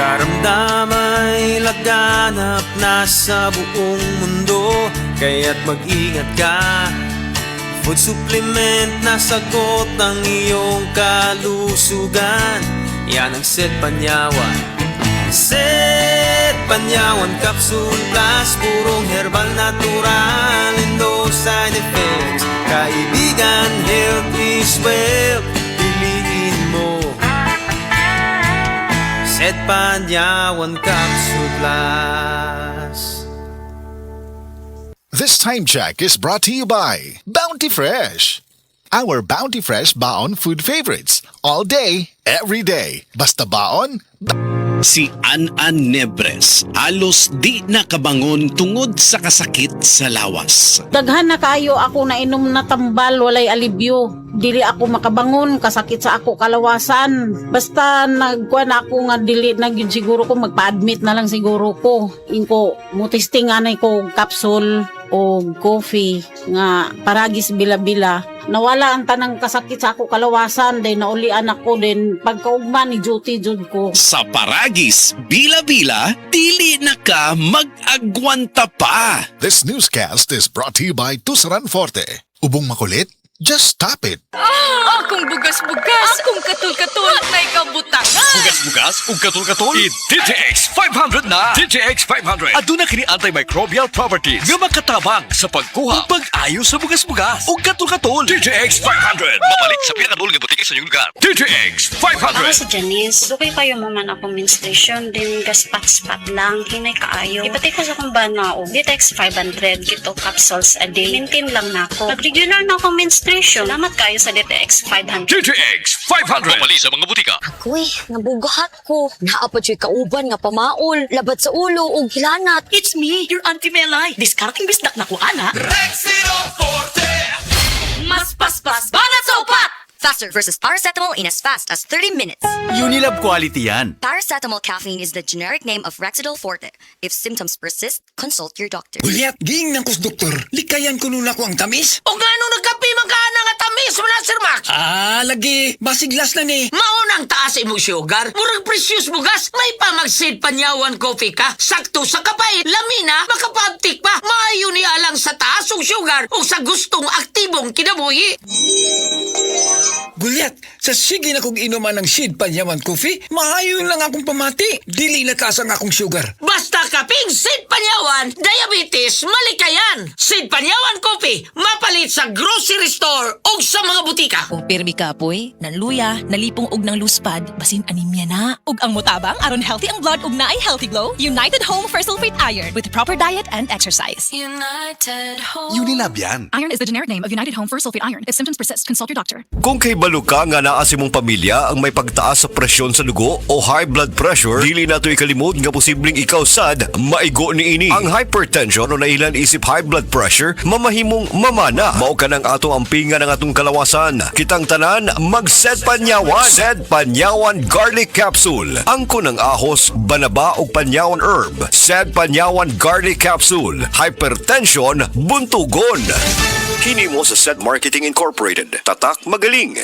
Pakiramdam ay laganap na sa buong mundo, kaya't mag-ingat ka. Food supplement na sagot ang iyong kalusugan. Yan ang Set Panyawan. Set Panyawan Capsule Plus, purong herbal natural and no side effects. Kaibigan, health is wealth, piliin mo Set Panyawan Capsule Plus. This time check is brought to you by Bounty Fresh. Our Bounty Fresh Baon food favorites. All day, every day. Basta baon, Si An-An Nebres halos di nakabangon tungod sa kasakit sa lawas. Daghan na kayo ako na inom na tambal, walay alibyo. Dili ako makabangon, kasakit sa ako kalawasan. Basta nagkuhan ako nga dili na yun siguro ko, magpa-admit na lang siguro ko. Inko, mutistingan ko capsule o coffee nga paragis bila-bila. Nawala ang tanang kasakit sa ako kalawasan, din naulian ako din pagkaugma ni duty jud ko. Sa paragis, bila-bila, dili na ka mag-agwanta pa. This newscast is brought to you by Tusaran Forte. Ubong makulit? Just tap it. Akong bugas-bugas, akong katul-katul, may kabutangan. Bugas-bugas ug katul-katul. I-DTX 500 na. DTX 500. Aduna kini antimicrobial properties nga makatabang sa pagkuha ug pag-ayo sa bugas-bugas ug katul-katul. DTX 500. Mabalik sa pinakadul nga butiki sa inyong lugar. DTX 500. Ako si Janice. Dugay kayo mo man akong menstruation, din gaspat-spat lang, hinay kaayo. Ipatay ko sa kong bana o DTX 500, kito capsules a day. Maintain lang na ako. Pag regular na akong menstruation, salamat kayo sa DTX 500. DTX 500. Mabalik sa mga butika. Ako nabugahat ko. Naapad siya'y kauban nga pamaol, labat sa ulo o gilanat. It's me, your Auntie Melay. Discarding bisdak na ko, ana. Mas paspas, banat sa upat! Faster versus paracetamol in as fast as 30 minutes. Unilab quality yan. Paracetamol caffeine is the generic name of Rexidol Forte. If symptoms persist, consult your doctor. Uliat, giing ng kus doktor. Likayan ko nula ko ang tamis. O nga nung nagkapi magkana nga tamis mo na, Sir Max? Lagi. Basiglas na ni. Maunang taas imong sugar, murag precious bugas, may pamagsid Panyawan coffee ka, sakto sa kapay, lamina, makapabtik pa, maayo ni alang sa taas og sugar o sa gustong aktibong kinabuhi. Gulyat, sa sige na kong inuman ng Sid Panyawan Coffee, maayon lang akong pamati. Dili na taas ang akong sugar. Basta kaping Sid Panyawan, diabetes, malikayan. Sid Panyawan Coffee, mapalit sa grocery store o sa mga butika. Kung pirmi ka, poy, nanluya, nalipong og ng luspad, basin anemia na. Ug ang mutabang, aron healthy ang blood ug naay healthy glow, United Home for Sulfate Iron with proper diet and exercise. United Home. Unilab yan. Iron is the generic name of United Home for Sulfate Iron. If symptoms persist, consult your doctor. Kung kay balo ka nga naa sa imong pamilya ang may pagtaas sa presyon sa dugo o high blood pressure, dili nato ikalimot nga posibleng ikaw sad maigo niini. Ang hypertension o nailan isip high blood pressure mamahimong mamana. Mao ka ng atong ampingan ng atong kalawasan. Kitang tanan mag-Set Panyawan. Set Panyawan Garlic Capsule. Angko ng ahos, banaba o Panyawan herb. Set Panyawan Garlic Capsule. Hypertension buntugon. Kini mo sa Set Marketing Incorporated. Tatak magaling.